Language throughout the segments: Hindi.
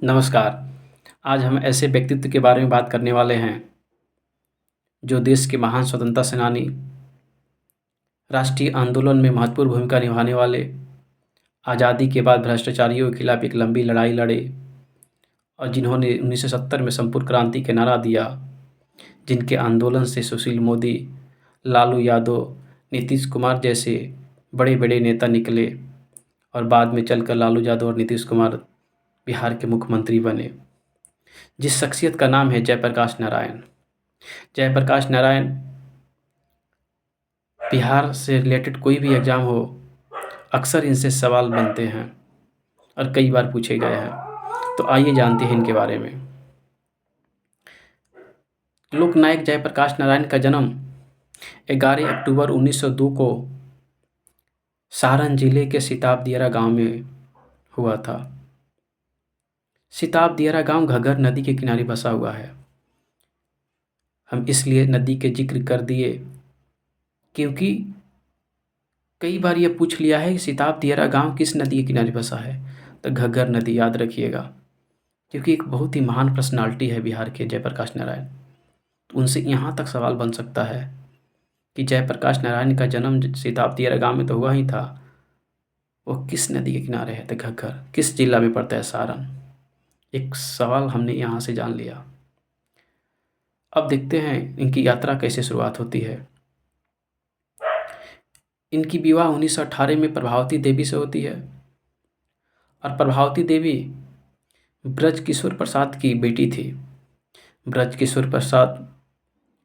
नमस्कार। आज हम ऐसे व्यक्तित्व के बारे में बात करने वाले हैं जो देश के महान स्वतंत्रता सेनानी, राष्ट्रीय आंदोलन में महत्वपूर्ण भूमिका निभाने वाले, आज़ादी के बाद भ्रष्टाचारियों के खिलाफ एक लंबी लड़ाई लड़े और जिन्होंने 1970 में संपूर्ण क्रांति का नारा दिया, जिनके आंदोलन से सुशील मोदी, लालू यादव, नीतीश कुमार जैसे बड़े-बड़े नेता निकले और बाद में चलकर लालू यादव और नीतीश कुमार बिहार के मुख्यमंत्री बने। जिस शख्सियत का नाम है जयप्रकाश नारायण। जयप्रकाश नारायण बिहार से रिलेटेड कोई भी एग्ज़ाम हो, अक्सर इनसे सवाल बनते हैं और कई बार पूछे गए हैं। तो आइए जानते हैं इनके बारे में। लोकनायक जयप्रकाश नारायण का जन्म 11 अक्टूबर 1902 को सारण जिले के सिताब दियारा गांव में हुआ था। सिताब दियारा गांव घग्गर नदी के किनारे बसा हुआ है। हम इसलिए नदी के जिक्र कर दिए क्योंकि कई बार ये पूछ लिया है कि सिताब दियारा गांव किस नदी के किनारे बसा है, तो घग्गर नदी याद रखिएगा, क्योंकि एक बहुत ही महान पर्सनालिटी है बिहार के जयप्रकाश नारायण। तो उनसे यहाँ तक सवाल बन सकता है कि जयप्रकाश नारायण का जन्म सिताब दियारा गांव में तो हुआ ही था, वो किस नदी के किनारे है, तो घग्गर किस जिला में पड़ता है, सारण। एक सवाल हमने यहाँ से जान लिया। अब देखते हैं इनकी यात्रा कैसे शुरुआत होती है। इनकी विवाह 1918 में प्रभावती देवी से होती है और प्रभावती देवी ब्रजकिशोर प्रसाद की बेटी थी। ब्रजकिशोर प्रसाद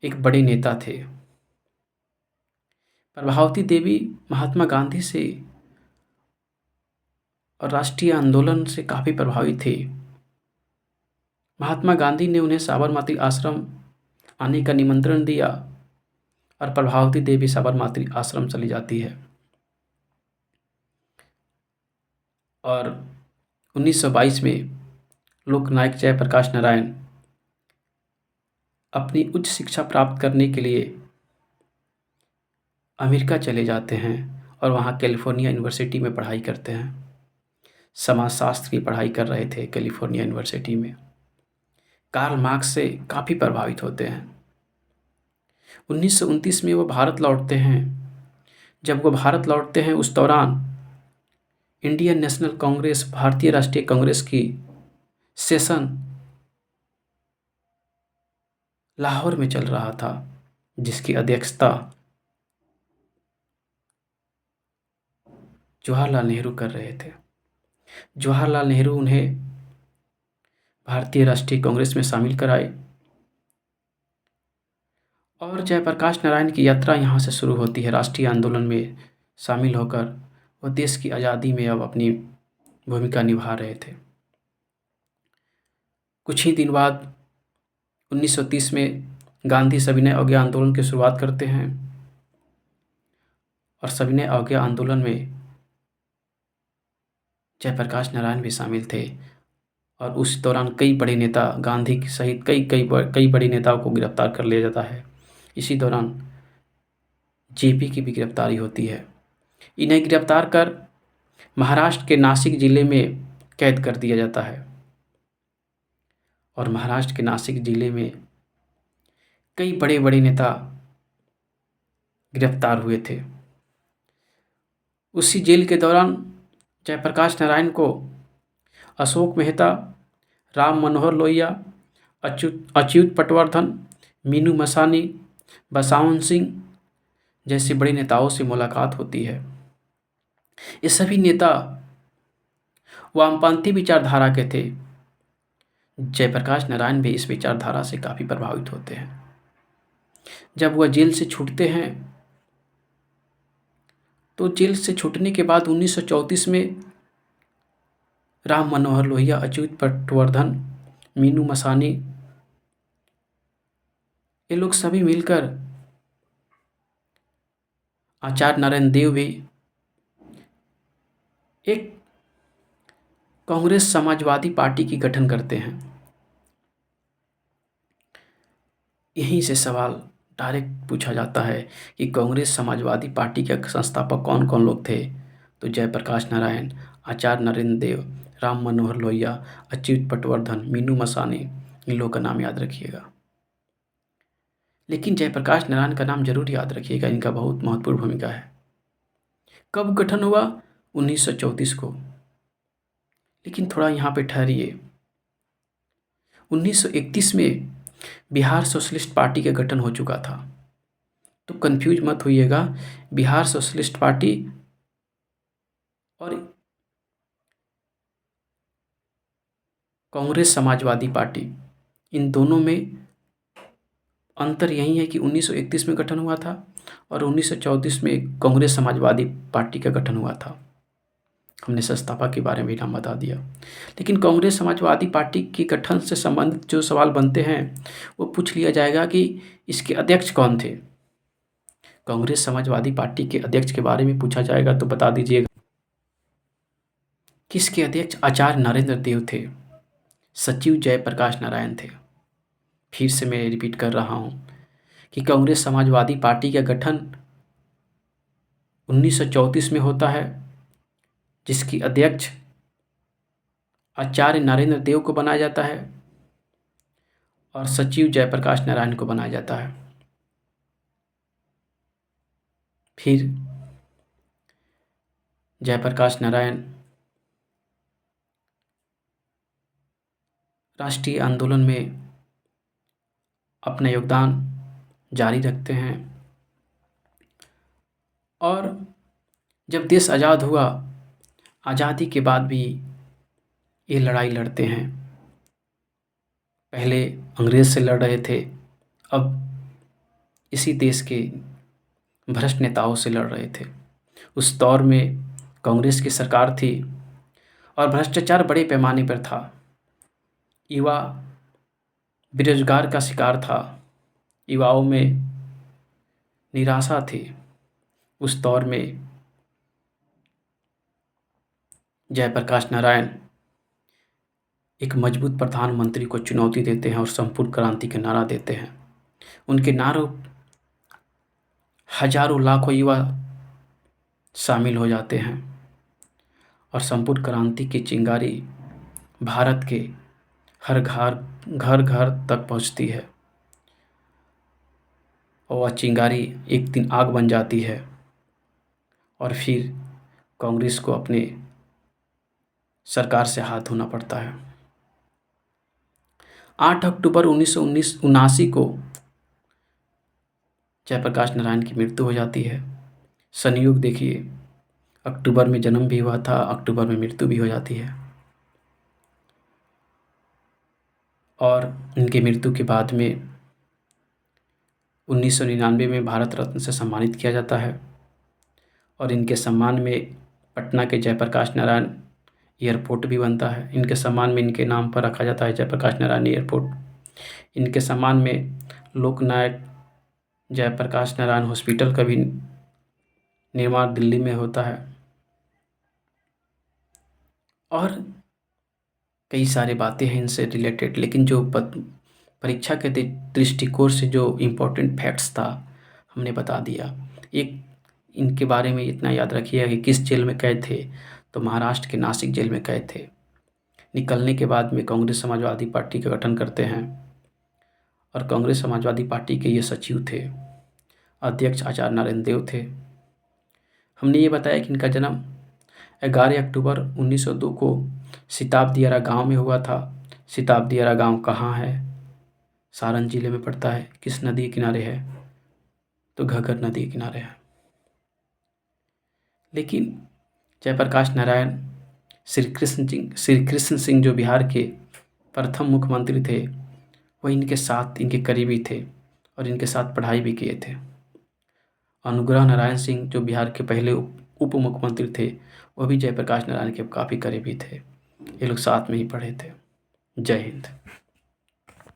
एक बड़े नेता थे। प्रभावती देवी महात्मा गांधी से और राष्ट्रीय आंदोलन से काफ़ी प्रभावित थे। महात्मा गांधी ने उन्हें साबरमती आश्रम आने का निमंत्रण दिया और प्रभावती देवी साबरमती आश्रम चली जाती है और 1922 में लोकनायक जयप्रकाश नारायण अपनी उच्च शिक्षा प्राप्त करने के लिए अमेरिका चले जाते हैं और वहाँ कैलिफोर्निया यूनिवर्सिटी में पढ़ाई करते हैं। समाजशास्त्र की पढ़ाई कर रहे थे कैलिफोर्निया यूनिवर्सिटी में। कार्ल मार्क्स से काफ़ी प्रभावित होते हैं। 1929 में वो भारत लौटते हैं। जब वो भारत लौटते हैं उस दौरान इंडियन नेशनल कांग्रेस, भारतीय राष्ट्रीय कांग्रेस की सेशन लाहौर में चल रहा था, जिसकी अध्यक्षता जवाहरलाल नेहरू कर रहे थे। जवाहरलाल नेहरू उन्हें भारतीय राष्ट्रीय कांग्रेस में शामिल कराए और जयप्रकाश नारायण की यात्रा यहाँ से शुरू होती है। राष्ट्रीय आंदोलन में शामिल होकर वो देश की आज़ादी में अब अपनी भूमिका निभा रहे थे। कुछ ही दिन बाद 1930 में गांधी सविनय अवज्ञा आंदोलन की शुरुआत करते हैं और सविनय अवज्ञा आंदोलन में जयप्रकाश नारायण भी शामिल थे और उस दौरान कई बड़े नेता, गांधी सहित कई बड़े नेताओं को गिरफ्तार कर लिया जाता है। इसी दौरान जेपी की भी गिरफ्तारी होती है। इन्हें गिरफ्तार कर महाराष्ट्र के नासिक जिले में कैद कर दिया जाता है और महाराष्ट्र के नासिक जिले में कई बड़े बड़े नेता गिरफ्तार हुए थे। उसी जेल के दौरान जयप्रकाश नारायण को अशोक मेहता, राम मनोहर लोहिया, अच्युत पटवर्धन, मीनू मसानी, बसंत सिंह जैसे बड़े नेताओं से मुलाकात होती है। ये सभी नेता वामपंथी विचारधारा के थे। जयप्रकाश नारायण भी इस विचारधारा से काफ़ी प्रभावित होते हैं। जब वह जेल से छूटते हैं तो जेल से छूटने के बाद 1934 में राम मनोहर लोहिया, अच्युत पटवर्धन, मीनू मसानी, ये लोग सभी मिलकर आचार्य नारायण देव भी एक कांग्रेस समाजवादी पार्टी की गठन करते हैं। यहीं से सवाल डायरेक्ट पूछा जाता है कि कांग्रेस समाजवादी पार्टी के संस्थापक कौन कौन लोग थे, तो जयप्रकाश नारायण, आचार्य नारायण देव, राम मनोहर लोहिया, अच्युत पटवर्धन, मीनू मसानी, इन लोगों का नाम याद रखिएगा। लेकिन जयप्रकाश नारायण का नाम जरूर याद रखिएगा, इनका बहुत महत्वपूर्ण भूमिका है। कब गठन हुआ? 1934 को। लेकिन थोड़ा यहाँ पे ठहरिए। 1931 में बिहार सोशलिस्ट पार्टी का गठन हो चुका था। तो कंफ्यूज मत होइएगा, बिहार सोशलिस्ट पार्टी और कांग्रेस समाजवादी पार्टी, इन दोनों में अंतर यही है कि 1931 में गठन हुआ था और 1934 में कांग्रेस समाजवादी पार्टी का गठन हुआ था। हमने संस्थापक के बारे में भी नाम बता दिया। लेकिन कांग्रेस समाजवादी पार्टी के गठन से संबंधित जो सवाल बनते हैं वो पूछ लिया जाएगा कि इसके अध्यक्ष कौन थे। कांग्रेस समाजवादी पार्टी के अध्यक्ष के बारे में पूछा जाएगा तो बता दीजिएगा। किसके अध्यक्ष? आचार्य नरेंद्र देव थे। सचिव जयप्रकाश नारायण थे। फिर से मैं रिपीट कर रहा हूँ कि कांग्रेस समाजवादी पार्टी का गठन 1934 में होता है, जिसकी अध्यक्ष आचार्य नरेंद्र देव को बनाया जाता है और सचिव जयप्रकाश नारायण को बनाया जाता है। फिर जयप्रकाश नारायण राष्ट्रीय आंदोलन में अपना योगदान जारी रखते हैं और जब देश आज़ाद हुआ, आज़ादी के बाद भी ये लड़ाई लड़ते हैं। पहले अंग्रेज़ से लड़ रहे थे, अब इसी देश के भ्रष्ट नेताओं से लड़ रहे थे। उस दौर में कांग्रेस की सरकार थी और भ्रष्टाचार बड़े पैमाने पर था। युवा बेरोजगार का शिकार था, युवाओं में निराशा थी। उस दौर में जयप्रकाश नारायण एक मजबूत प्रधानमंत्री को चुनौती देते हैं और संपूर्ण क्रांति का नारा देते हैं। उनके नारों हजारों लाखों युवा शामिल हो जाते हैं और संपूर्ण क्रांति की चिंगारी भारत के हर घर घर तक पहुंचती है और वह चिंगारी एक दिन आग बन जाती है और फिर कांग्रेस को अपने सरकार से हाथ धोना पड़ता है। 8 अक्टूबर 1979 को जयप्रकाश नारायण की मृत्यु हो जाती है। संयोग देखिए, अक्टूबर में जन्म भी हुआ था, अक्टूबर में मृत्यु भी हो जाती है। और इनकी मृत्यु के बाद में 1999 में भारत रत्न से सम्मानित किया जाता है और इनके सम्मान में पटना के जयप्रकाश नारायण एयरपोर्ट भी बनता है। इनके सम्मान में इनके नाम पर रखा जाता है जयप्रकाश नारायण एयरपोर्ट। इनके सम्मान में लोकनायक जयप्रकाश नारायण हॉस्पिटल का भी निर्माण दिल्ली में होता है और कई सारी बातें हैं इनसे रिलेटेड। लेकिन जो परीक्षा के दृष्टिकोण से जो इम्पोर्टेंट फैक्ट्स था हमने बता दिया। एक इनके बारे में इतना याद रखिए कि किस जेल में कैद थे, तो महाराष्ट्र के नासिक जेल में कैद थे। निकलने के बाद में कांग्रेस समाजवादी पार्टी का गठन करते हैं और कांग्रेस समाजवादी पार्टी के ये सचिव थे। अध्यक्ष आचार्य नारायण देव थे। हमने ये बताया कि इनका जन्म 11 अक्टूबर 1902 को सिताब दियारा गाँव में हुआ था। सिताब दियारा गाँव कहाँ है? सारण जिले में पड़ता है। किस नदी के किनारे है? तो घग्गर नदी के किनारे है। लेकिन जयप्रकाश नारायण श्री कृष्ण सिंह जो बिहार के प्रथम मुख्यमंत्री थे, वह इनके साथ इनके करीबी थे और इनके साथ पढ़ाई भी किए थे। अनुग्रह नारायण सिंह जो बिहार के पहले उप मुख्यमंत्री थे, वह भी जयप्रकाश नारायण के काफ़ी करीबी थे। ये लोग साथ में ही पढ़े थे। जय हिंद।